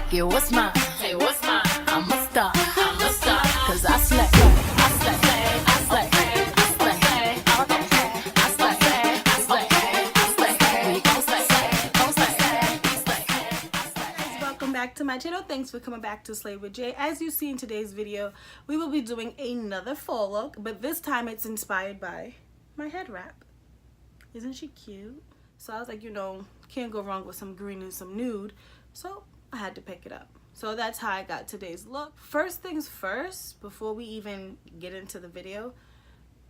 Yeah, what's mine? Hey, what's mine? I'm a star. I'm a star. Cause I slay. I slay. I slay. I slay. I slay. I slay. We gon' slay. Gon' slay. Guys, welcome back to my channel. Thanks for coming back to Slaywitjayy. As you see in today's video, we will be doing another fall look, but this time it's inspired by my head wrap. Isn't she cute? So I was like, you know, can't go wrong with some green and some nude, so I had to pick it up. So that's how I got today's look. First things first, before we even get into the video,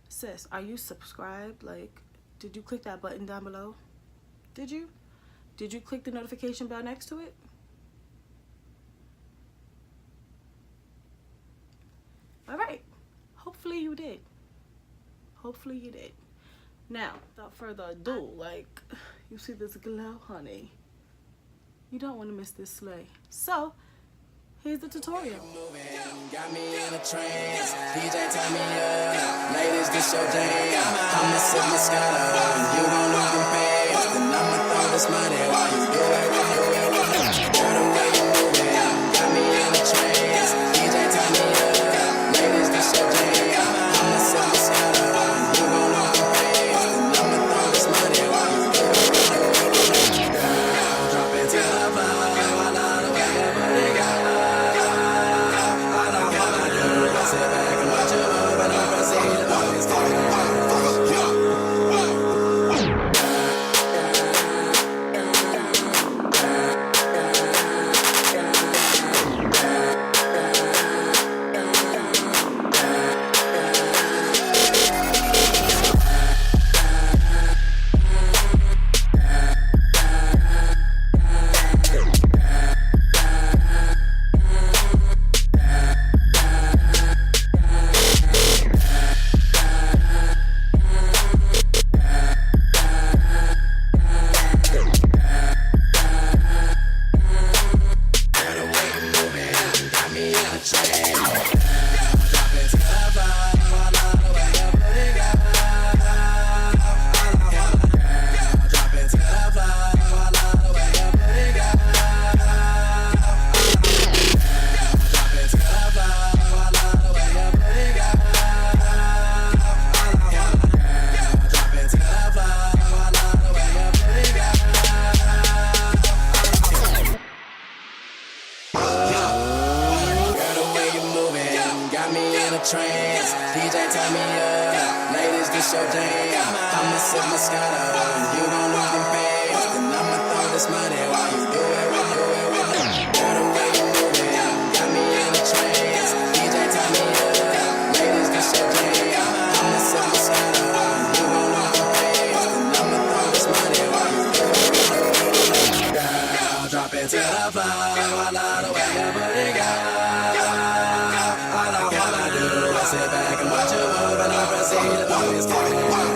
sis, are you subscribed? Like, did you click that button down below? Did you? Did you click the notification bell next to it? All right, hopefully you did. Hopefully you did. Now, without further ado, like, you see this glow, honey. You don't want to miss this slay. So, here's the tutorial. Got me in a trance. DJ, turn me up. Ladies, this your jam. I'm a silver scholar. You gon' lose your pants. Then I'ma throw this money while you do it. Girl, the way you move it. Got me in a trance. DJ, turn me up. Ladies, this your jam. I'm a silver scholar. You gon' lose your pants. Then I'ma throw this money while you do it. Girl, drop it to the floor. I love the way you put it, girl. Sit back and watch you move and I'll proceed to always take it. Trance. DJ, turn me up. Ladies, this your jam. I'm a silver scholar. You gon' lose your pants. Then I'ma throw this money while you do it. Girl, the way you move it. Got me in a trance. DJ, turn me up. Ladies, this your jam. I'm a silver scholar. You gon' lose your pants. Then I'ma throw this money while you do it. Girl, drop it to the floor. I love the way you put it, girl. Sit back and watch you move and I'll proceed to always take it. Girl,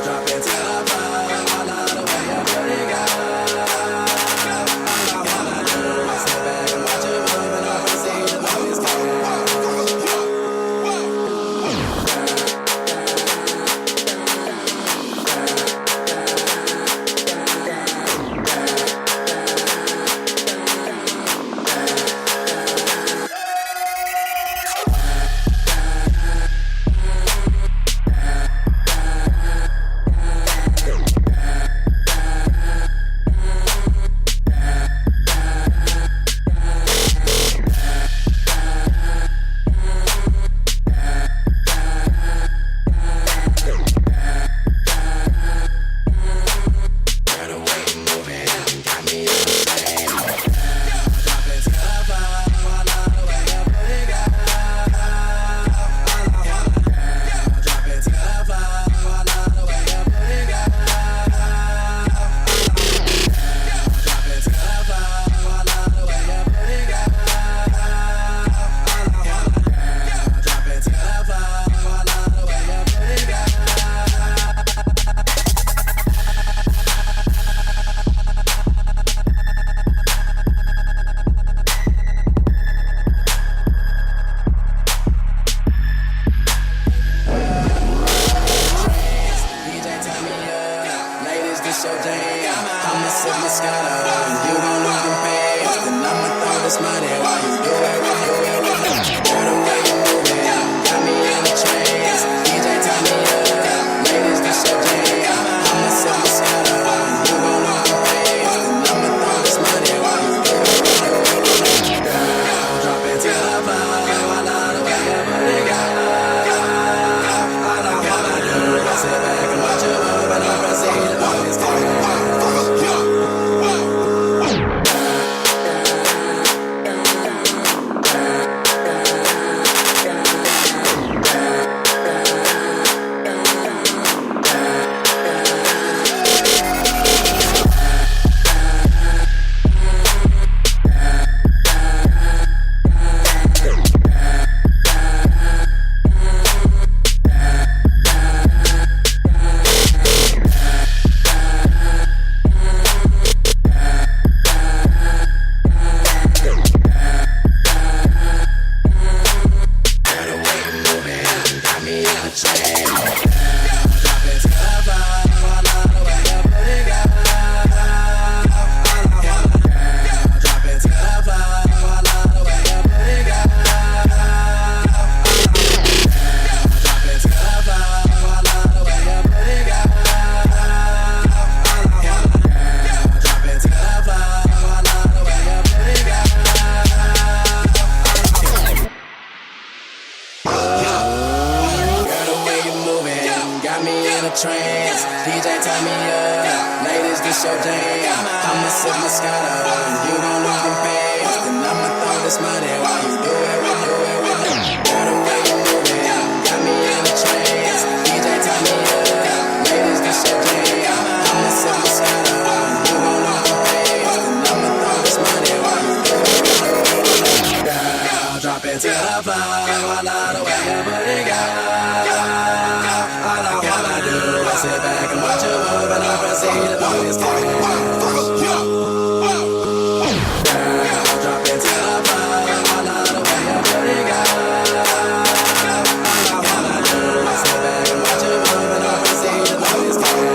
drop it to the floor. I love the way you put it, girl. All I wanna do is sit back and watch you move and I'll proceed to always take it. sip Moscato, and you gon' lose them pants. Then I'ma throw this money while you do it right. Girl, the way you move it got me in a trance. DJ, turn me up, ladies, this your jam. I'ma sip Moscato, and you gon' lose them pants. Then I'ma throw this money while you do it right. Girl, drop it to the floor. I love the way your booty go. All I wanna do is sit back and watch you move, and I proceed to do this thing. Trance, DJ turn me up, ladies this your jam. I'ma sip Moscato, and you gon' lose them pants. Then I'ma throw this money while you do it right. Girl, the way you move it got me in a trance. DJ turn me up, ladies this your jam. I'ma sip Moscato, and you gon' lose them pants. Then I'ma throw this money while you do it right. Girl, drop it to the floor. I love the way your booty go. All I wanna do is sit back and watch you move, and I proceed to do this thing. Girl, drop it to the floor. I love the way your booty go. All I wanna do is sit back and watch you move, and I proceed to do this thing.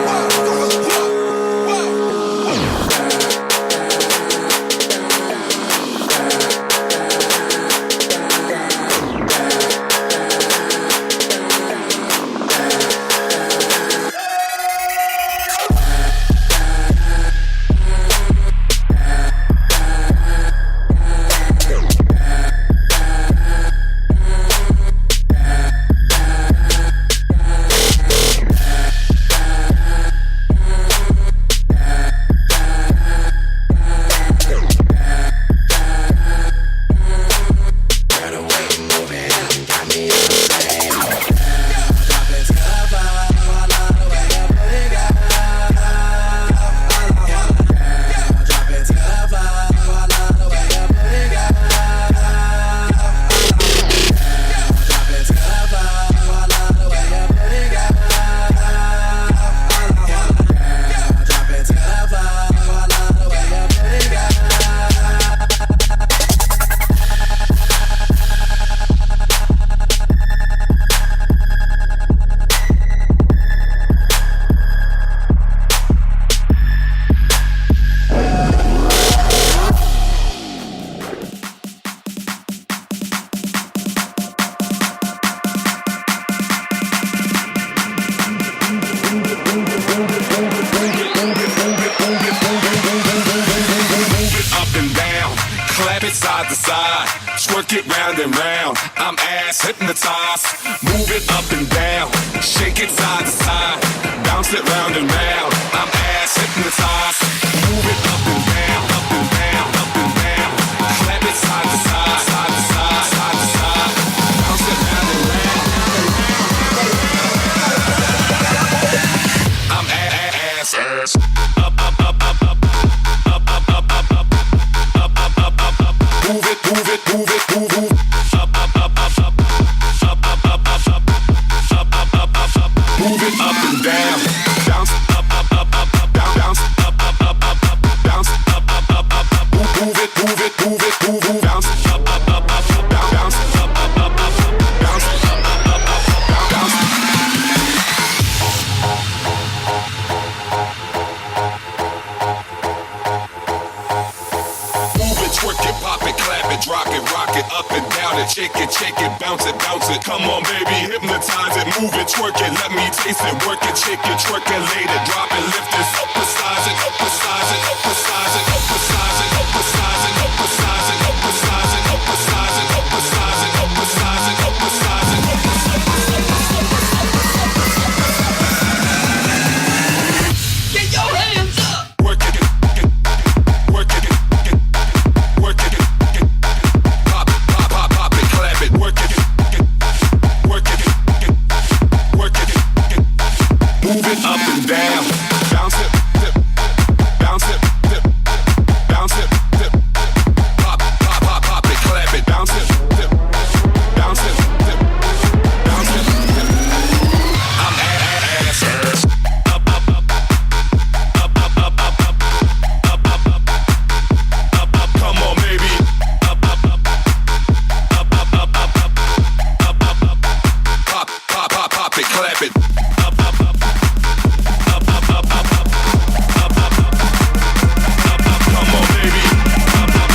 Side to side, twerk it round and round. I'm ass hypnotized. Move it up and down, shake it side to side, bounce it round and round. I'm ass hypnotized. Move it up and down, up and down, up and down. Clap it side to side, side to side, side to side, bounce it round and round. I'm ass, ass. Up, up, up, up, up. Move it, move it, move it, move, move. Up, up, up, up, up. Up, up, up, up, up. Up, up, up, up, up. Move it up and down. Bounce, up, up, up, up, up. Bounce, clap it, rock it, up and down it, shake it, bounce it, bounce it. Come on, baby, hypnotize it, move it, twerk it, let me taste it, work it, shake it, twerk it, lay it, drop it, lift it, upsize it, upsize it, upsize it, upsize it, upsize it, upsize it, upsize it, upsize it, upsize it, upsize it, upsize it, Get your hands up. work it, work it, work it, pop it, clap it, work it, work it, work it, move it up and down, bounce it, dip, bounce it, dip, bounce it, dip, pop it, clap it, bounce it, dip, bounce it, dip, bounce it, dip. I'm ass, up, up, up, up, up, up, up, up, up, up, up, up, come on, baby, up, up, up, up, up, up, up, up, up, up, pop it, clap it, up, up, up, up, up, up, up, up, up, up, up, come on, baby, up, up,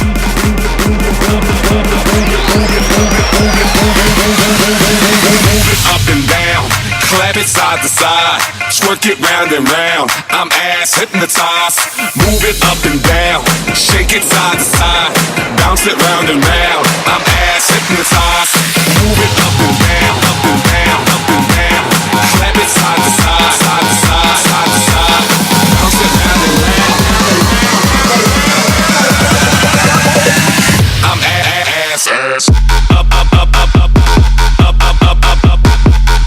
move it up and down, clap it side to side, twerk it round and round. I'm ass hypnotized, move it up and down, shake it side to side, bounce it round and round. I'm ass hypnotized, move it up and down, up and down, up and down, clap it side to side, side to side, side to side, bounce it round and round. I'm ass, up, up, up, up, up, up, up, up, up, up,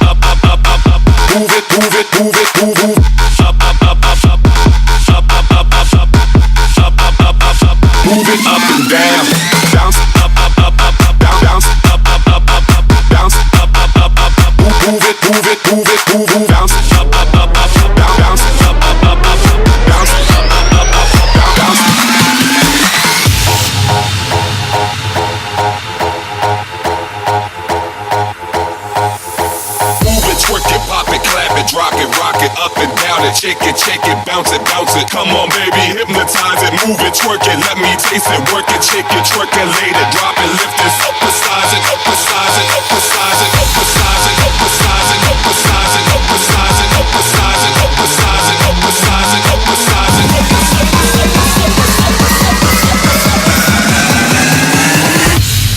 up, up, up, up, up, move it, move it, move it, move, up, up, up, up, up, up, up, up, up, up, up, up, up, up, up, move it up and down, bounce, up, up, up, up, up, bounce, up, up, up, up, up, bounce, up, up, up, up, up, move it, move it, move it, move, bounce, up, up, up, up, bounce, up, up, up, up, bounce, up, up, up, up, bounce. Move it, twerk it, pop it, clap it, rock it, up and down it, shake it, bounce it, bounce it. Come on, baby, hypnotize it, move it, twerk it, let me taste it, work it, shake it, twerk it, lay it, drop it, lift it, upsize it, upsize it, upsize it, upsize it, upsize it, upsize it, upsize it, upsize it, upsize it, upsize it, upsize it,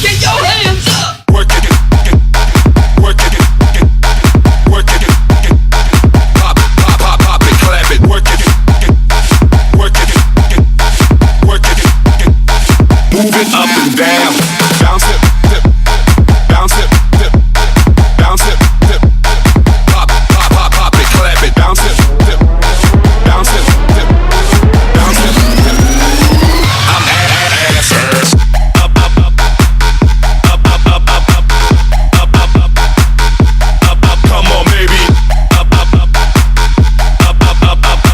Get your hands up. work it, work it, work it, pop it, clap it, work it, work it, work it, move it up and down, bounce it, dip, bounce it, dip, bounce it, dip, pop it, clap it, bounce it, dip, bounce it, dip, bounce it, dip. I'm ass, up, up, up, up, up, up, up, up, up, up, up, up, up, come on, baby, up, up, up, up, up, up, up,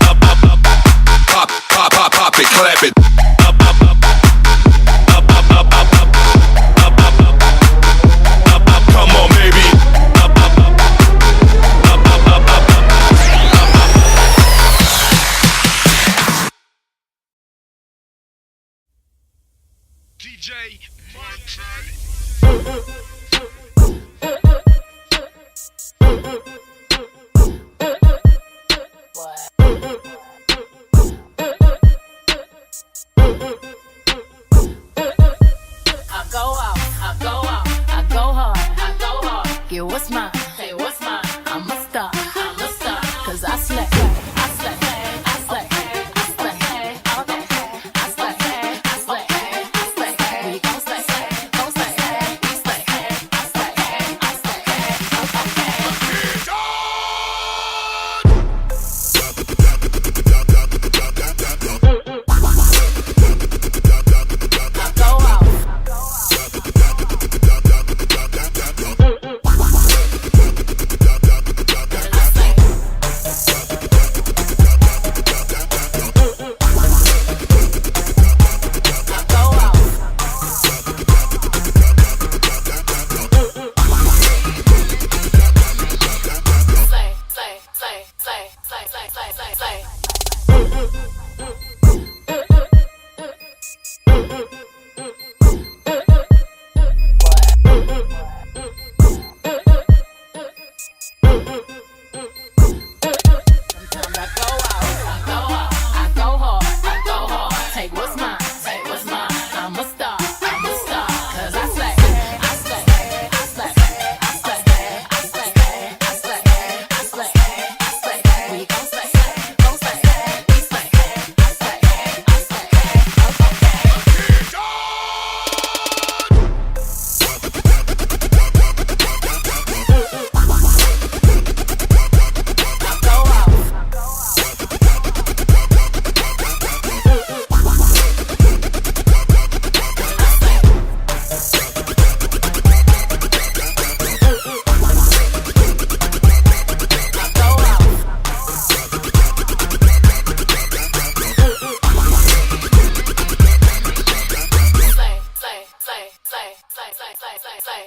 up, up, up, up, pop it, clap it, up, up, up, up, up, up, up, up, up, up, up, up, come on, baby, up, up, up, up, up, up, up, up, up, DJ Montre. I go out, I go out, I go hard, I go hard. Get what's mine, say what's mine. I'm a star, cause I slay, I slay, I slay, I slay, all day. I slay, I slay, I slay. We gon' slay, gon' slay, we slay, I slay, I slay, I go out. slay, slay, slay.